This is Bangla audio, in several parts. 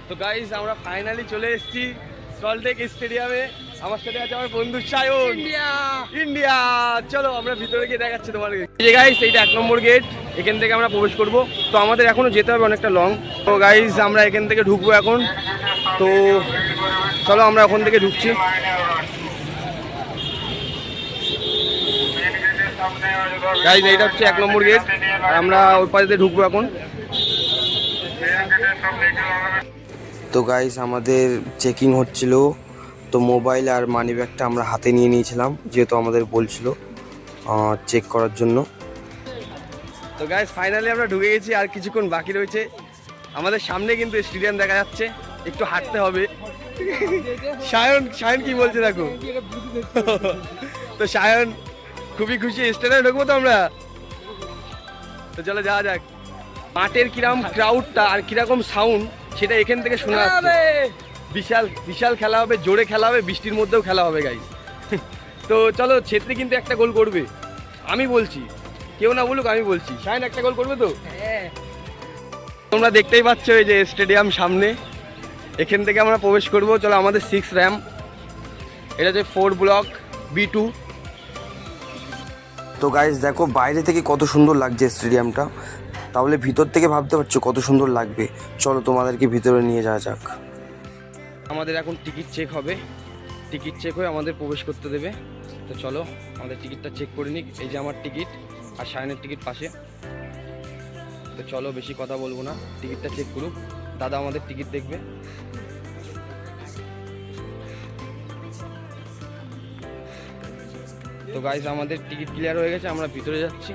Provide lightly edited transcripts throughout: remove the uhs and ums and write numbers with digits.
তো গাইস আমরা ফাইনালি চলে এসেছি সল্টলেক স্টেডিয়ামে। আমার সাথে আছে আমার বন্ধু সায়ন। ইন্ডিয়া চলো আমরা ভিতরে গিয়ে দেখাচ্ছি তোমাদেরকে। এই যে গাইস এইটা 1 নম্বর গেট, এখান থেকে আমরা প্রবেশ করব। তো আমাদের এখনো যেতে হবে অনেকটা লং। তো গাইস আমরা এখান থেকে ঢুকবো এখন। তো চলো আমরা ওখান থেকে ঢুকছি। গাইস এইটা হচ্ছে 1 নম্বর গেট আর আমরা ওই পাশে দিয়ে ঢুকবো এখন। তো গাইস আমাদের চেকিং হচ্ছিল, তো মোবাইল আর মানি ব্যাগটা আমরা হাতে নিয়ে নিয়েছিলাম যেহেতু আমাদের বলছিল চেক করার জন্য। তো গাইস ফাইনালি আমরা ঢুকে গেছি, আর কিছুক্ষণ বাকি রয়েছে। আমাদের সামনে কিন্তু স্টেডিয়াম দেখা যাচ্ছে, একটু হাঁটতে হবে। সায়ন কি বলছে দেখো। তো সায়ন খুবই খুশি, স্টেডিয়ামে ঢুকবো তো আমরা। তো চলো যাওয়া যাক। মাঠের কিরকম ক্রাউডটা আর কিরকম সাউন্ড সেটা এখান থেকে শোনা যাচ্ছে। বিশাল বিশাল খেলা হবে, জোরে খেলা হবে, বৃষ্টির মধ্যেও খেলা হবে গাইস। তো চলো, ছেত্রী কিন্তু একটা গোল করবে, আমি বলছি। কেউ না বলুক, আমি বলছি শাহিন একটা গোল করবে তো। তোমরা দেখতেই পাচ্ছ এই যে স্টেডিয়াম সামনে, এখান থেকে আমরা প্রবেশ করব। চলো আমাদের 6 র্যাম্প, এটা হচ্ছে 4 ব্লক B2। তো গাইস দেখো বাইরে থেকে কত সুন্দর লাগছে স্টেডিয়ামটা, তাহলে ভিতর থেকে ভাবতে পারছো কত সুন্দর লাগবে। চলো তোমাদেরকে ভিতরে নিয়ে যাওয়া যাক। আমাদের এখন টিকিট চেক হবে, টিকিট চেক হয়ে আমাদের প্রবেশ করতে দেবে। তো চলো আমাদের টিকিটটা চেক করে নিক। এই যে আমার টিকিট আর শাহিনের টিকিট পাশে। তো চলো বেশি কথা বলবো না, টিকিটটা চেক করুক। দাদা আমাদের টিকিট দেখবে। তো গাইজ আমাদের টিকিট ক্লিয়ার হয়ে গেছে, আমরা ভিতরে যাচ্ছি।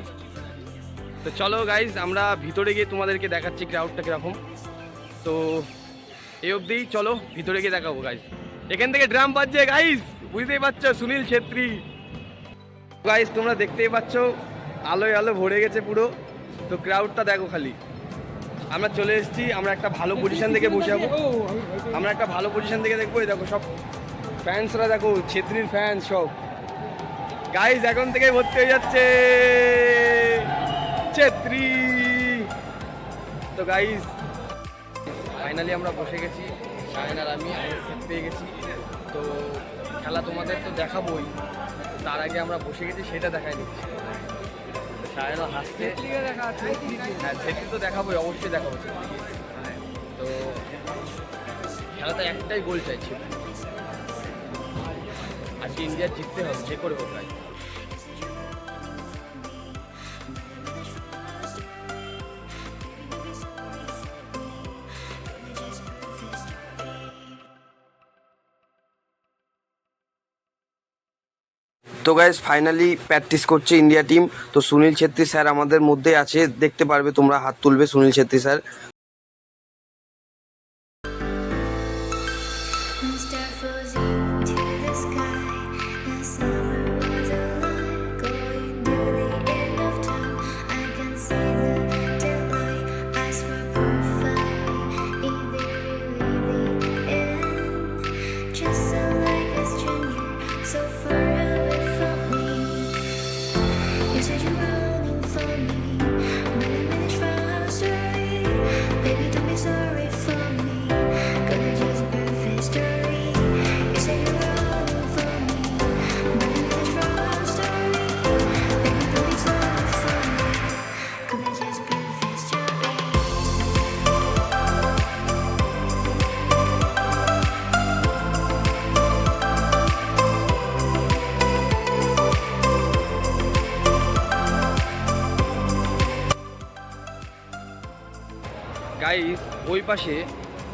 তো চলো গাইজ আমরা ভিতরে গিয়ে তোমাদেরকে দেখাচ্ছি ক্রাউডটা কীরকম। তো এই অবধি, চলো ভিতরে গিয়ে দেখাবো গাইজ। এখান থেকে ড্রাম বাজছে গাইজ, বুঝতেই পারছো, সুনীল ছেত্রী। গাইজ তোমরা দেখতেই পাচ্ছ আলোয় আলো ভরে গেছে পুরো। তো ক্রাউডটা দেখো খালি। আমরা চলে এসেছি, আমরা একটা ভালো পজিশন থেকে বসে যাবো। আমরা একটা ভালো পজিশন থেকে দেখবো। এই দেখো সব ফ্যান্সরা, দেখো ছেত্রীর ফ্যান্স সব। গাইজ এখন থেকে ভর্তি হয়ে যাচ্ছে ছেত্রী। তো গাইজ ফাইনালি আমরা বসে গেছি, শাহিন আর আমি সিট পেয়ে গেছি। তো খেলা তোমাদের তো দেখাবোই, তার আগে আমরা বসে গেছি সেটা দেখাই দিচ্ছি। শাহিনও হাসছে, হ্যাঁ ছেত্রী তো দেখাবোই, অবশ্যই দেখাবো। তো খেলাতে একটাই গোল চাইছি, আজকে ইন্ডিয়ার জিততে হবে যে করে হোক ভাই। তো গাইস ফাইনালি প্র্যাকটিস করছে ইন্ডিয়া টিম। তো সুনীল ছেত্রী স্যার আমাদের মধ্যে আছে, দেখতে পারবে তোমরা, হাত তুলবে সুনীল ছেত্রী স্যার। গাইস ওই পাশে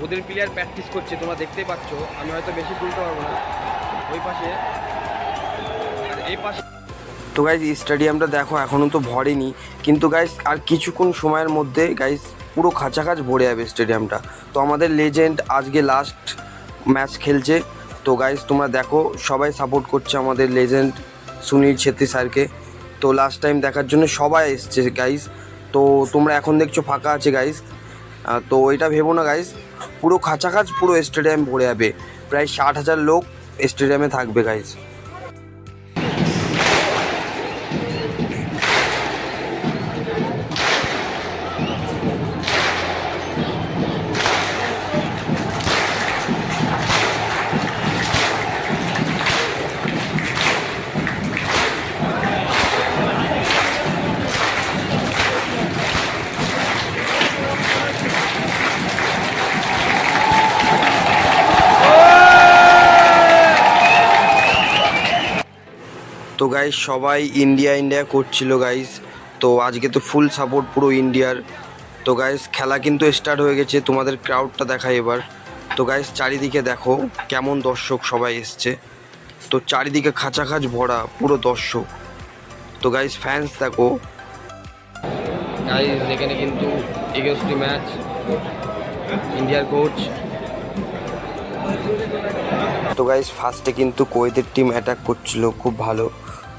ওদের প্লেয়ার প্র্যাকটিস করছে, তোমরা দেখতেই পাচ্ছ। আমি হয়তো বেশি তুলতে পারবো না, ওই পাশে আর এই পাশে। তো গাইস স্টেডিয়ামটা দেখো এখনও তো ভরেনি, কিন্তু গাইস আর কিছুক্ষণ সময়ের মধ্যে গাইস পুরো খাঁচাখাচ ভরে যাবে স্টেডিয়ামটা। তো আমাদের লেজেন্ড আজকে লাস্ট ম্যাচ খেলছে। তো গাইস তোমরা দেখো সবাই সাপোর্ট করছে আমাদের লেজেন্ড সুনীল ছেত্রী স্যারকে। তো লাস্ট টাইম দেখার জন্য সবাই এসছে গাইস। তো তোমরা এখন দেখছো ফাঁকা আছে গাইস, তো এটা ভেবো না গাইস, পুরো খাঁচাখাচ পুরো স্টেডিয়াম ভরে যাবে। প্রায় 60,000 লোক স্টেডিয়ামে থাকবে গাইস। গাইস সবাই ইন্ডিয়া ইন্ডিয়া করছিল গাইস। তো আজকে তো ফুল সাপোর্ট পুরো ইন্ডিয়ার। তো গাইস খেলা কিন্তু স্টার্ট হয়ে গেছে, তোমাদের ক্রাউডটা দেখাই এবার। তো গাইস চারিদিকে দেখো কেমন দর্শক সবাই এসছে। তো চারিদিকে খাঁচাখাচ ভরা পুরো দর্শক। তো গাইস ফ্যান্স দেখো গাইস, এখানে কিন্তু এগেনস্ট ম্যাচ ইন্ডিয়ার কোচ। তো গাইস ফার্স্টে কিন্তু কুয়েতের টিম অ্যাটাক করছিল খুব ভালো।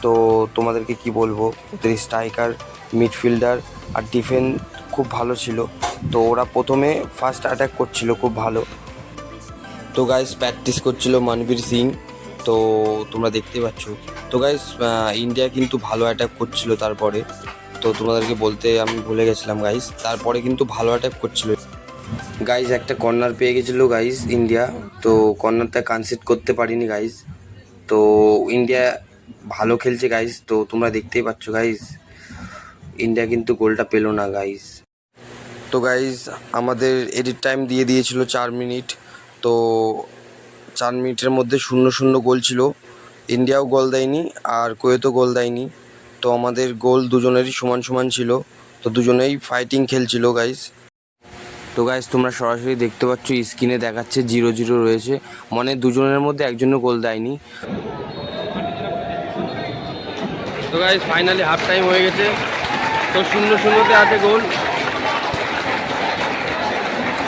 তো তোমাদেরকে কি বলবো, ওদের স্ট্রাইকার, মিডফিল্ডার আর ডিফেন্স খুব ভালো ছিল। তো ওরা প্রথমে ফার্স্ট অ্যাটাক করছিল খুব ভালো। তো গাইস প্র্যাকটিস করছিল মনবীর সিং, তো তোমরা দেখতেই পাচ্ছ। তো গাইস ইন্ডিয়া কিন্তু ভালো অ্যাটাক করছিল তারপরে। তো তোমাদেরকে বলতে আমি ভুলে গেছিলাম গাইস, তারপরে কিন্তু ভালো অ্যাটাক করছিল গাইস। একটা কর্নার পেয়ে গেছিলো গাইস ইন্ডিয়া, তো কর্নারটা কনসিড করতে পারিনি গাইস। তো ইন্ডিয়া ভালো খেলছে গাইস, তো তোমরা দেখতেই পাচ্ছ গাইস, ইন্ডিয়া কিন্তু গোলটা পেলো না গাইস। তো গাইস আমাদের এডিট টাইম দিয়ে দিয়েছিল 4 মিনিট। তো 4 মিনিটের মধ্যে 0-0 গোল ছিল। ইন্ডিয়াও গোল দেয়নি আর কুয়েতও গোল দেয়নি। তো আমাদের গোল দুজনেরই সমান সমান ছিল। তো দুজনেই ফাইটিং খেলছিল গাইস। তো গাইস তোমরা সরাসরি দেখতে পাচ্ছ স্ক্রিনে দেখাচ্ছে 0-0 রয়েছে, মানে দুজনের মধ্যে একজনও গোল দেয়নি। তো গাইস ফাইনালি হাফ টাইম হয়ে গেছে। তো 0-0-তে আছে গোল,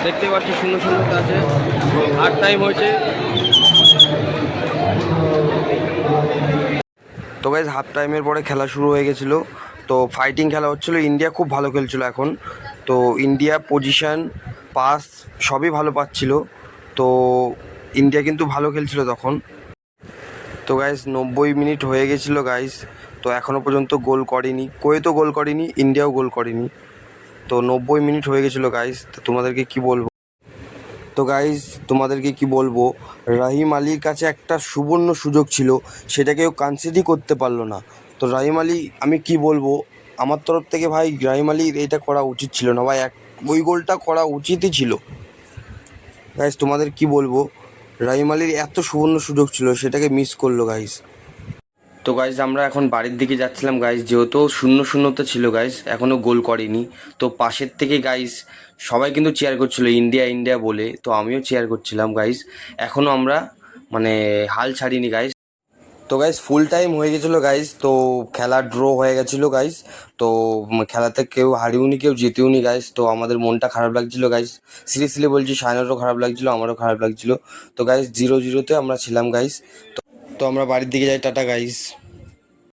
দেখতে পাচ্ছ 0-0-তে আছে, হাফ টাইম হয়েছে। তো গাইস হাফ টাইমের পরে খেলা শুরু হয়ে গেছিলো। তো ফাইটিং খেলা হচ্ছিলো, ইন্ডিয়া খুব ভালো খেলছিল এখন। তো ইন্ডিয়া পজিশন, পাস সবই ভালো পাচ্ছিল। তো ইন্ডিয়া কিন্তু ভালো খেলছিল তখন। তো গাইস 90 মিনিট হয়ে গেছিলো গাইস। তো এখনও পর্যন্ত গোল করেনি, কুয়েতও গোল করেনি, ইন্ডিয়াও গোল করেনি। তো 90 মিনিট হয়ে গেছিলো গাইস। তো তোমাদেরকে কি বলবো, তো গাইস তোমাদেরকে কি বলবো, রাহিম আলীর কাছে একটা সুবর্ণ সুযোগ ছিল, সেটা কেউ কনসিডারই করতে পারলো না। তো রাহিম আলী, আমি কি বলবো, আমার তরফ থেকে ভাই রাহিম আলীর এটা করা উচিত ছিল না ভাই, ওই গোলটা করা উচিতই ছিল। গাইস তোমাদের কি বলবো, রাহিম আলীর এত সুবর্ণ সুযোগ ছিল, সেটাকে মিস করলো গাইস। তো গাইজ আমরা এখন বাড়ির দিকে যাচ্ছিলাম গাইজ, যেহেতু 0-0-তে ছিল গাইজ, এখনও গোল করেনি। তো পাশের থেকে গাইজ সবাই কিন্তু চেয়ার করছিল ইন্ডিয়া ইন্ডিয়া বলে, তো আমিও চেয়ার করছিলাম গাইজ। এখনও আমরা মানে হাল ছাড়িনি গাইজ। তো গাইজ ফুল টাইম হয়ে গেছিলো গাইজ, তো খেলা ড্র হয়ে গেছিলো গাইজ। তো খেলাতে কেউ হারিওনি কেউ জিতেওনি গাইজ। তো আমাদের মনটা খারাপ লাগছিলো গাইজ, সিরিয়াসলি বলছি, সায়নেরও খারাপ লাগছিলো, আমারও খারাপ লাগছিলো। তো গাইজ 0-0-তে আমরা ছিলাম গাইজ। তো আমরা বাড়ির দিকে যাই, টাটা গাইজ।